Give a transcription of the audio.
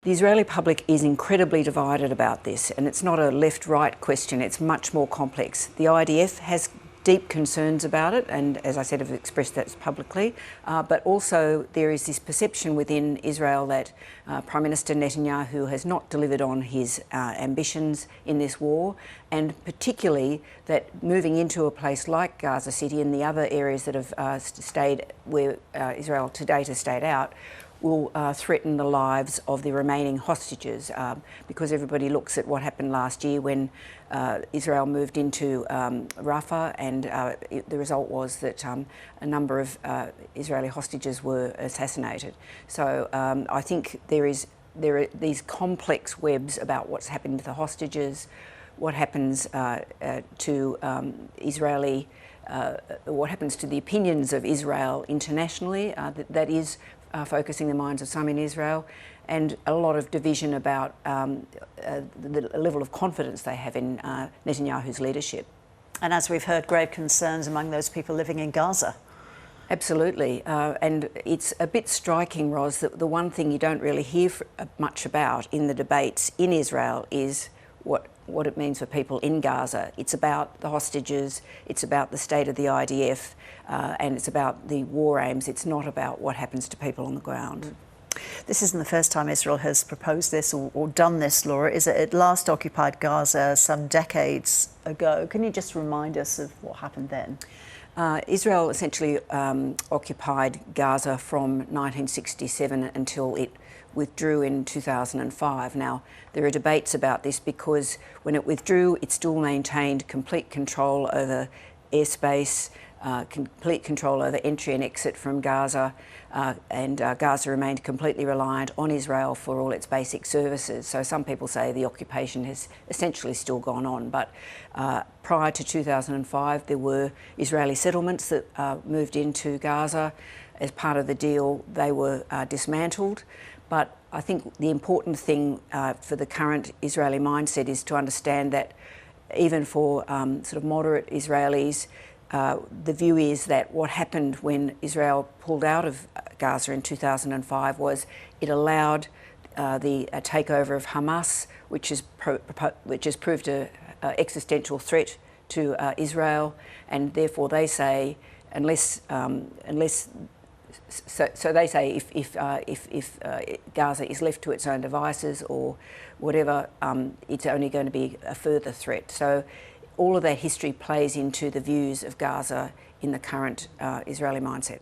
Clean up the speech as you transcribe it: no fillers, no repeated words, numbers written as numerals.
The Israeli public is incredibly divided about this, and it's not a left-right question, it's much more complex. The IDF has deep concerns about it, and as I said, have expressed that publicly, but also there is this perception within Israel that Prime Minister Netanyahu has not delivered on his ambitions in this war, and particularly that moving into a place like Gaza City and the other areas that have stayed where Israel to date has stayed out, will threaten the lives of the remaining hostages, because everybody looks at what happened last year when Israel moved into Rafah, and the result was that a number of Israeli hostages were assassinated. So I think there are these complex webs about what's happened to the hostages, what happens to what happens to the opinions of Israel internationally, that is focusing the minds of some in Israel, and a lot of division about the level of confidence they have in Netanyahu's leadership. And as we've heard, grave concerns among those people living in Gaza. Absolutely, and it's a bit striking, Ros, that the one thing you don't really hear much about in the debates in Israel is what it means for people in Gaza. It's about the hostages, it's about the state of the IDF, and it's about the war aims. It's not about what happens to people on the ground. This isn't the first time Israel has proposed this or done this, Laura. It last occupied Gaza some decades ago. Can you just remind us of what happened then? Israel essentially occupied Gaza from 1967 until it withdrew in 2005. Now, there are debates about this because when it withdrew, it still maintained complete control over airspace, complete control over entry and exit from Gaza, and Gaza remained completely reliant on Israel for all its basic services. So some people say the occupation has essentially still gone on, but prior to 2005 there were Israeli settlements that moved into Gaza. As part of the deal, they were dismantled. But I think the important thing for the current Israeli mindset is to understand that even for sort of moderate Israelis, the view is that what happened when Israel pulled out of Gaza in 2005 was it allowed the takeover of Hamas, which has proved an existential threat to Israel, and therefore they say So they say if Gaza is left to its own devices or whatever, it's only going to be a further threat. So all of that history plays into the views of Gaza in the current Israeli mindset.